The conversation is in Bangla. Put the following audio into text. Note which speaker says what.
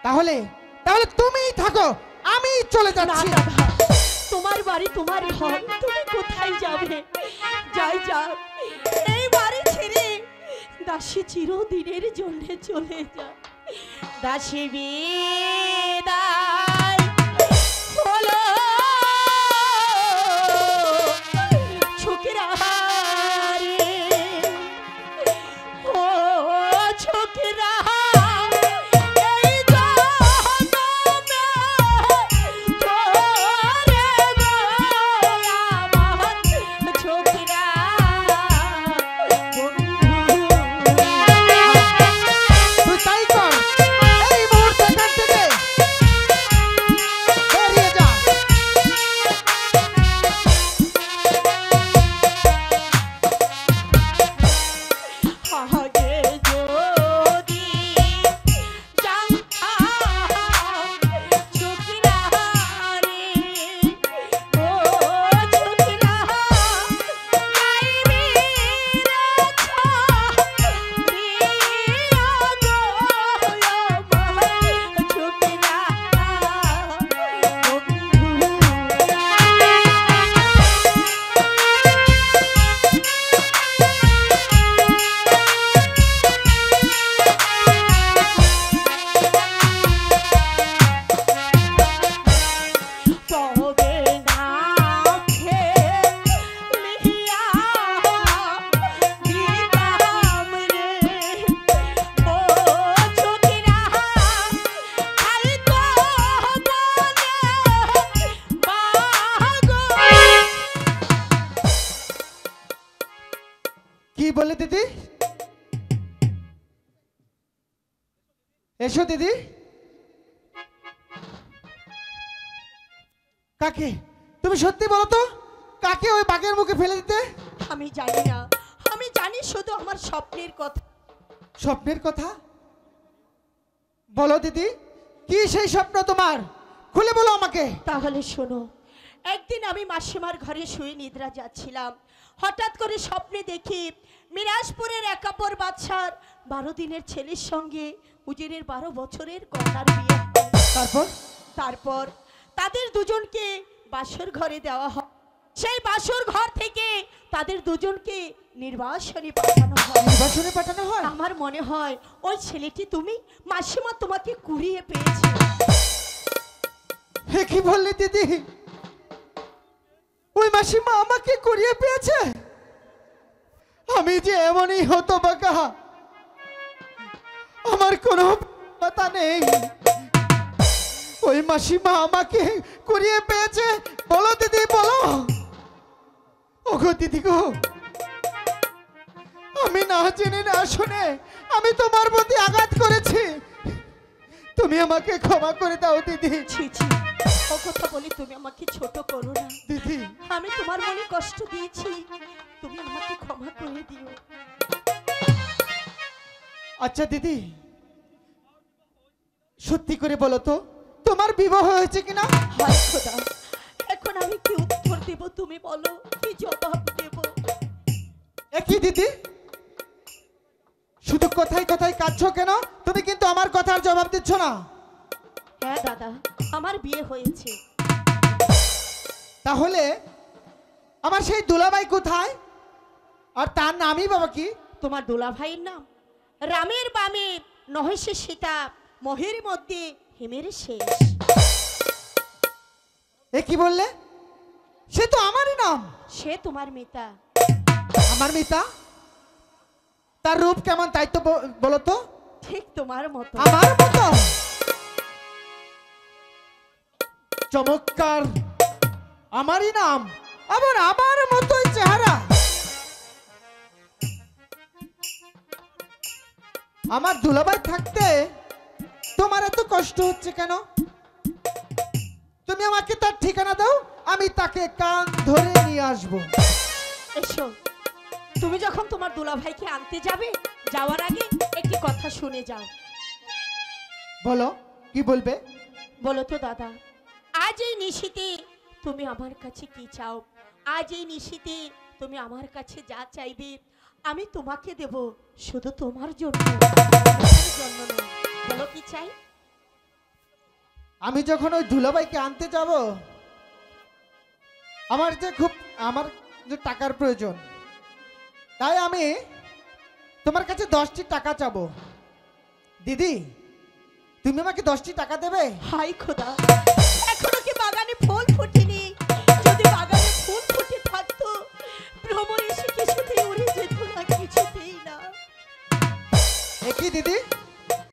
Speaker 1: তাহলে তাহলে তুমিই থাকো, আমি চলে যাচ্ছি।
Speaker 2: তোমার বাড়ি তোমার ঘর, তুমি কোথায় যাবে? যাই যাও, এই বাড়ি ছেড়ে দাসী চিরদিনের জন্য চলে যায়। দাসী বিদায় হলো ছোকরা রে, ও ছোকরা
Speaker 1: বলে দিদি, এসো দিদি। কাকে? তুমি সত্যি বলো তো, কাকে ওই বাঘের মুখে ফেলে দিতে?
Speaker 2: আমি জানি না, আমি জানি শুধু আমার স্বপ্নের কথা।
Speaker 1: স্বপ্নের কথা? বলো দিদি, কি সেই স্বপ্ন তোমার? খুলে বলো আমাকে।
Speaker 2: তাহলে শোনো, একদিন আমি মাসিমার ঘরে শুয়ে নিদ্রা যাচ্ছিলাম, হঠাৎ করে স্বপ্নে দেখি মিরাজপুরের একাপর বাদশার 12 দিনের ছেলের সঙ্গে উজিরের 12 বছরের কন্যার বিয়ে। তারপর তাদের দুজনকে বাসর ঘরে দেওয়া হয়। সেই বাসর ঘর থেকে তাদের দুজনকে নির্বাসনে পাঠানো হয়।
Speaker 1: নির্বাসনে পাঠানো হয়?
Speaker 2: আমার মনে হয় ওই ছেলেটি তুমি, মাসিমা তোমাকে কুড়িয়ে পেয়েছে।
Speaker 1: হে কি বললে দিদি? ওই মাসিমা আমাকে কুড়িয়ে পেয়েছে? আমি যে এমনই হতভাগা, আমার কোনো কথা নেই। ওই মাসিমা আমাকে কুড়িয়ে পেয়েছে? বলো দিদি, বলো। ওগো দিদি গো, আমি না জেনে না শুনে আমি তোমার প্রতি আঘাত করেছি, তুমি আমাকে ক্ষমা করে দাও দিদি।
Speaker 2: ছি ছি, ও কথা বলি তুমি আমাকে ছোট করো না
Speaker 1: দিদি।
Speaker 2: আমি তোমার মনে কষ্ট দিয়েছি, তুমি আমাকে ক্ষমা করে দিও।
Speaker 1: আচ্ছা দিদি, সত্যি করে বলো তো, তোমার বিবাহ হয়েছে কিনা?
Speaker 2: হায় খোদা, এখন আমি কি উত্তর দেব? তুমি বলো, কি জবাব দেব?
Speaker 1: একই দিদি, শুধু কথায় কথায় কাঁদছো কেন? তুমি কিন্তু আমার কথার জবাব দিচ্ছ না।
Speaker 2: হ্যাঁ দাদা, আমার বিয়ে হয়েছে।
Speaker 1: তাহলে আমার সেই দুলাভাই কোথায়? আর তার নামই বাবা কি?
Speaker 2: তোমার দুলাভাইয়ের নাম রামের বামে নহেশের সীতা, মহের মধ্যে হেমের শেষ।
Speaker 1: এ কি বললে? সে তো আমারই নাম।
Speaker 2: সে তোমার মিতা।
Speaker 1: আমার মিতা? তার রূপ কেমন তাই তো বলো তো।
Speaker 2: ঠিক তোমার মতো।
Speaker 1: আমার মতো? চমৎকার, আমারই নাম, আবার আমার মতোই চেহারা। আমার দুলাভাই থাকতে তোমার এত কষ্ট হচ্ছে কেন? তুমি আমাকে তার ঠিকানা দাও, আমি তাকে কান ধরে নিয়ে আসবো।
Speaker 2: এসো, তুমি যখন তোমার দুলাভাইকে আনতে যাবে, যাওয়ার আগে একটি কথা শুনে যাও।
Speaker 1: বলো, কি বলবে?
Speaker 2: বলো তো দাদা, আজ এই নিশীতে তুমি আমার কাছে কি চাও? আজ এই নিশীতে তুমি আমার কাছে যা চাইবে আমি তোমাকে দেব, শুধু তোমার জন্য, আমার জন্য নয়। বলো কি চাই?
Speaker 1: আমি যখন ওই দুলাভাইকে আনতে যাব, আমার যে টাকার প্রয়োজন, তাই আমি তোমার কাছে 10টি টাকা চাবো। দিদি, তুমি আমাকে 10টি টাকা দেবে?
Speaker 2: হাই খোদা, এখনো কি বাগানে ফুল ফুটেনি?